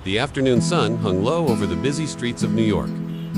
The afternoon sun hung low over the busy streets of New York.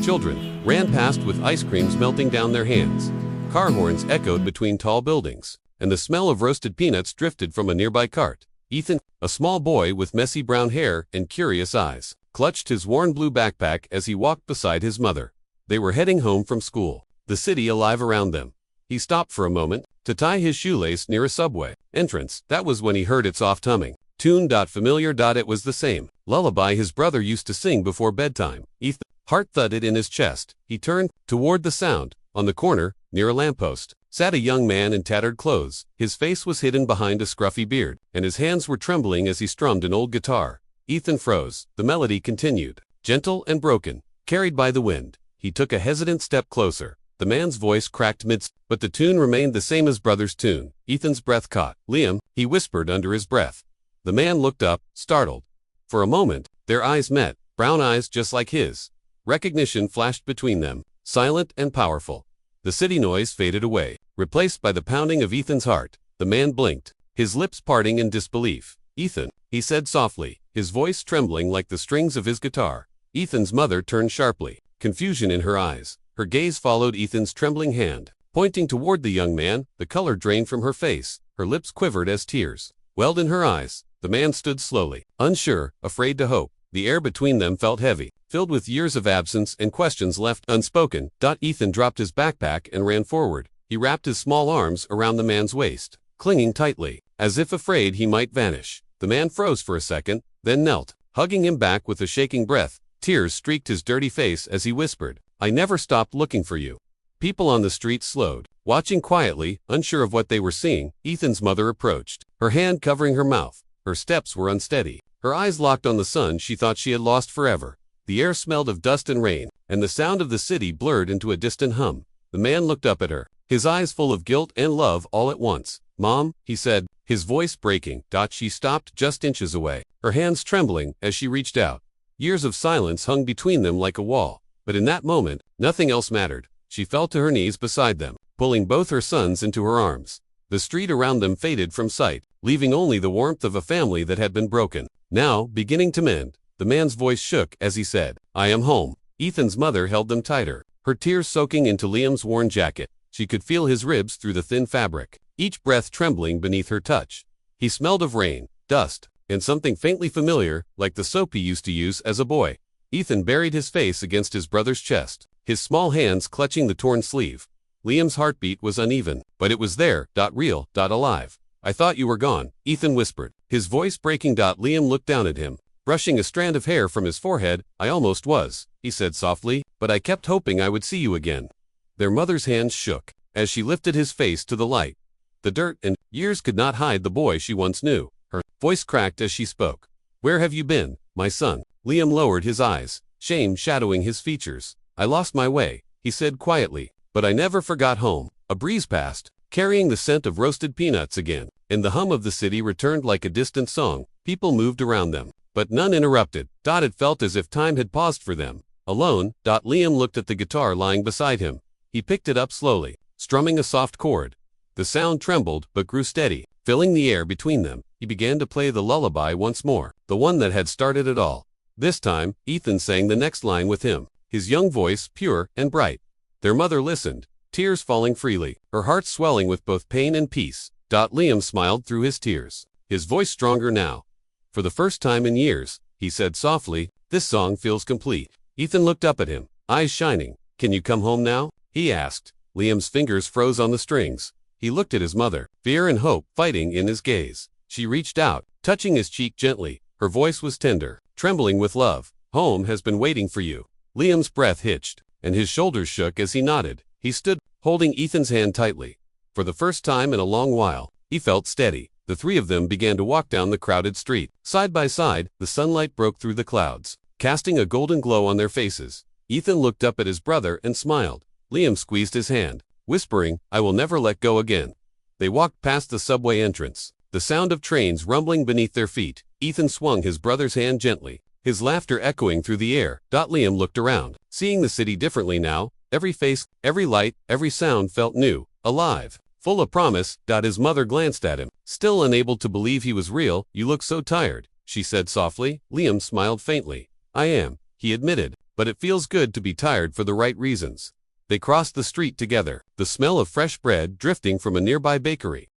Children ran past with ice creams melting down their hands. Car horns echoed between tall buildings, and the smell of roasted peanuts drifted from a nearby cart. Ethan, a small boy with messy brown hair and curious eyes, clutched his worn blue backpack as he walked beside his mother. They were heading home from school, the city alive around them. He stopped for a moment to tie his shoelace near a subway entrance. That was when he heard its soft humming. Tune. Familiar. It was the same lullaby his brother used to sing before bedtime. Ethan's heart thudded in his chest. He turned toward the sound. On the corner, near a lamppost, sat a young man in tattered clothes. His face was hidden behind a scruffy beard, and his hands were trembling as he strummed an old guitar. Ethan froze. The melody continued, gentle and broken, carried by the wind. He took a hesitant step closer. The man's voice cracked but the tune remained the same as brother's tune. Ethan's breath caught. "Liam," he whispered under his breath. The man looked up, startled. For a moment, their eyes met, brown eyes just like his. Recognition flashed between them, silent and powerful. The city noise faded away, replaced by the pounding of Ethan's heart. The man blinked, his lips parting in disbelief. "Ethan," he said softly, his voice trembling like the strings of his guitar. Ethan's mother turned sharply, confusion in her eyes. Her gaze followed Ethan's trembling hand, pointing toward the young man. The color drained from her face, her lips quivered as tears welled in her eyes. The man stood slowly, unsure, afraid to hope. The air between them felt heavy, filled with years of absence and questions left unspoken. Ethan dropped his backpack and ran forward. He wrapped his small arms around the man's waist, clinging tightly, as if afraid he might vanish. The man froze for a second, then knelt, hugging him back with a shaking breath. Tears streaked his dirty face as he whispered, "I never stopped looking for you." People on the street slowed, watching quietly, unsure of what they were seeing. Ethan's mother approached, her hand covering her mouth. Her steps were unsteady. Her eyes locked on the son she thought she had lost forever. The air smelled of dust and rain, and the sound of the city blurred into a distant hum. The man looked up at her, his eyes full of guilt and love all at once. "Mom," he said, his voice breaking. She stopped just inches away, her hands trembling as she reached out. Years of silence hung between them like a wall, but in that moment, nothing else mattered. She fell to her knees beside them, pulling both her sons into her arms. The street around them faded from sight, leaving only the warmth of a family that had been broken, now beginning to mend. The man's voice shook as he said, "I am home." Ethan's mother held them tighter, her tears soaking into Liam's worn jacket. She could feel his ribs through the thin fabric, each breath trembling beneath her touch. He smelled of rain, dust, and something faintly familiar, like the soap he used to use as a boy. Ethan buried his face against his brother's chest, his small hands clutching the torn sleeve. Liam's heartbeat was uneven, but it was there, real, alive. "I thought you were gone," Ethan whispered, his voice breaking. Liam looked down at him, brushing a strand of hair from his forehead. "I almost was," he said softly, "but I kept hoping I would see you again." Their mother's hands shook as she lifted his face to the light. The dirt and years could not hide the boy she once knew. Her voice cracked as she spoke. "Where have you been, my son?" Liam lowered his eyes, shame shadowing his features. "I lost my way," he said quietly, "but I never forgot home." A breeze passed, carrying the scent of roasted peanuts again, and the hum of the city returned like a distant song. People moved around them, but none interrupted. It felt as if time had paused for them. Alone, Liam looked at the guitar lying beside him. He picked it up slowly, strumming a soft chord. The sound trembled but grew steady, filling the air between them. He began to play the lullaby once more, the one that had started it all. This time, Ethan sang the next line with him, his young voice pure and bright. Their mother listened, tears falling freely, her heart swelling with both pain and peace. Liam smiled through his tears, his voice stronger now. "For the first time in years," he said softly, "this song feels complete." Ethan looked up at him, eyes shining. "Can you come home now?" he asked. Liam's fingers froze on the strings. He looked at his mother, fear and hope fighting in his gaze. She reached out, touching his cheek gently. Her voice was tender, trembling with love. "Home has been waiting for you." Liam's breath hitched, and his shoulders shook as he nodded. He stood, holding Ethan's hand tightly. For the first time in a long while, he felt steady. The three of them began to walk down the crowded street. Side by side, the sunlight broke through the clouds, casting a golden glow on their faces. Ethan looked up at his brother and smiled. Liam squeezed his hand, whispering, "I will never let go again." They walked past the subway entrance, the sound of trains rumbling beneath their feet. Ethan swung his brother's hand gently, his laughter echoing through the air. Liam looked around, seeing the city differently now. Every face, every light, every sound felt new, alive, full of promise. His mother glanced at him, still unable to believe he was real. "You look so tired," she said softly. Liam smiled faintly. I am, he admitted, but it feels good to be tired for the right reasons. They crossed the street together, the smell of fresh bread drifting from a nearby bakery.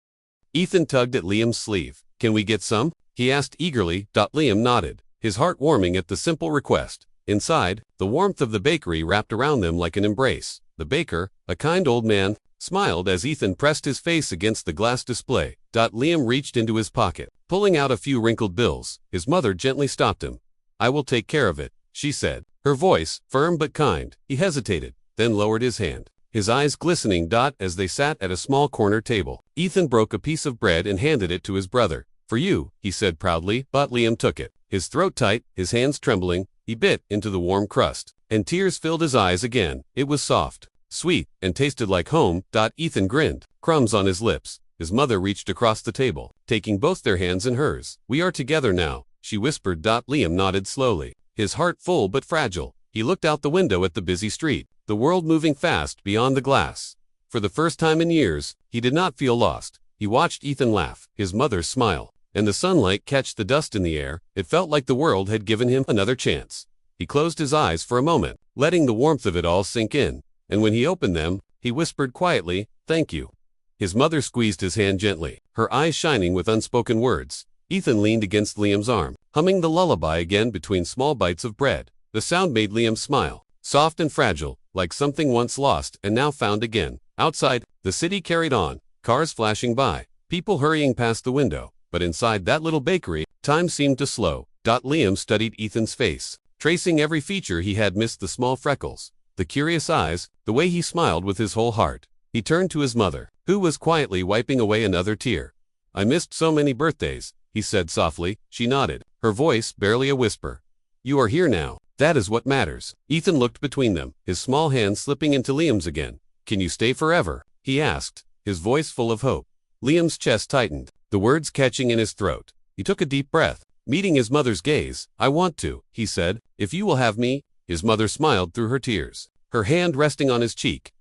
Ethan tugged at Liam's sleeve. Can we get some? He asked eagerly. Liam nodded, his heart warming at the simple request. Inside, the warmth of the bakery wrapped around them like an embrace. The baker, a kind old man, smiled as Ethan pressed his face against the glass display. Liam reached into his pocket, pulling out a few wrinkled bills. His mother gently stopped him. I will take care of it, she said, her voice firm but kind. He hesitated, then lowered his hand, his eyes glistening. As they sat at a small corner table, Ethan broke a piece of bread and handed it to his brother. For you, he said proudly. Liam took it, his throat tight, his hands trembling. He bit into the warm crust, and tears filled his eyes again. It was soft, sweet, and tasted like home. Ethan grinned, crumbs on his lips. His mother reached across the table, taking both their hands in hers. We are together now, she whispered. Liam nodded slowly, his heart full but fragile. He looked out the window at the busy street, the world moving fast beyond the glass. For the first time in years, he did not feel lost. He watched Ethan laugh, his mother smile, and the sunlight catch the dust in the air. It felt like the world had given him another chance. He closed his eyes for a moment, letting the warmth of it all sink in, and when he opened them, he whispered quietly, thank you. His mother squeezed his hand gently, her eyes shining with unspoken words. Ethan leaned against Liam's arm, humming the lullaby again between small bites of bread. The sound made Liam smile, soft and fragile, like something once lost and now found again. Outside, the city carried on, cars flashing by, people hurrying past the window. But inside that little bakery, time seemed to slow. Liam studied Ethan's face, tracing every feature he had missed, the small freckles, the curious eyes, the way he smiled with his whole heart. He turned to his mother, who was quietly wiping away another tear. I missed so many birthdays, he said softly. She nodded, her voice barely a whisper. You are here now. That is what matters. Ethan looked between them, his small hand slipping into Liam's again. Can you stay forever? He asked, his voice full of hope. Liam's chest tightened, the words catching in his throat. He took a deep breath, meeting his mother's gaze. I want to, he said, if you will have me. His mother smiled through her tears, her hand resting on his cheek.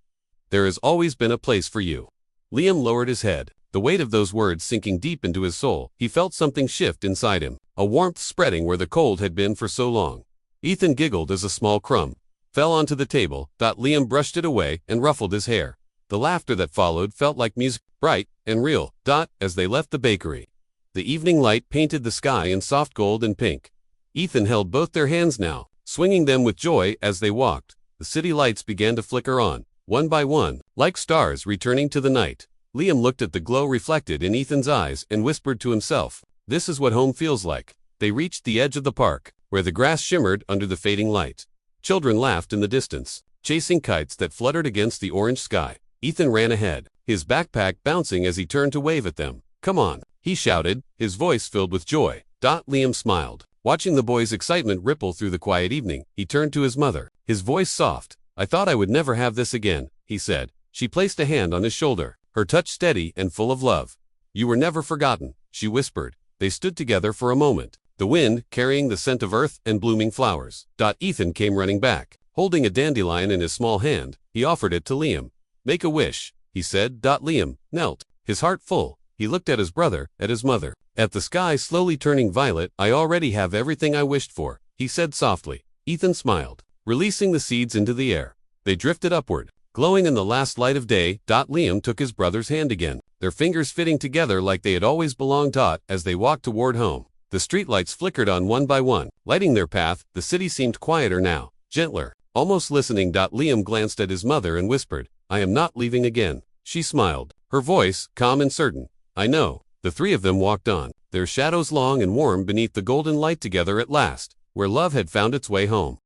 There has always been a place for you. Liam lowered his head, the weight of those words sinking deep into his soul. He felt something shift inside him, a warmth spreading where the cold had been for so long. Ethan giggled as a small crumb fell onto the table. Liam brushed it away and ruffled his hair. The laughter that followed felt like music, bright and real. As they left the bakery, the evening light painted the sky in soft gold and pink. Ethan held both their hands now, swinging them with joy as they walked. The city lights began to flicker on, one by one, like stars returning to the night. Liam looked at the glow reflected in Ethan's eyes and whispered to himself, this is what home feels like. They reached the edge of the park, where the grass shimmered under the fading light. Children laughed in the distance, chasing kites that fluttered against the orange sky. Ethan ran ahead, his backpack bouncing as he turned to wave at them. Come on, he shouted, his voice filled with joy. Liam smiled, watching the boy's excitement ripple through the quiet evening. He turned to his mother, his voice soft. I thought I would never have this again, he said. She placed a hand on his shoulder, her touch steady and full of love. You were never forgotten, she whispered. They stood together for a moment, the wind carrying the scent of earth and blooming flowers. Ethan came running back, holding a dandelion in his small hand. He offered it to Liam. Make a wish, he said. Liam knelt, his heart full. He looked at his brother, at his mother, at the sky slowly turning violet. I already have everything I wished for, he said softly. Ethan smiled, releasing the seeds into the air. They drifted upward, glowing in the last light of day. Liam took his brother's hand again, their fingers fitting together like they had always belonged. As they walked toward home, the streetlights flickered on one by one, lighting their path. The city seemed quieter now, gentler, almost listening. Liam glanced at his mother and whispered, I am not leaving again. She smiled, her voice calm and certain. I know. The three of them walked on, their shadows long and warm beneath the golden light together at last, where love had found its way home.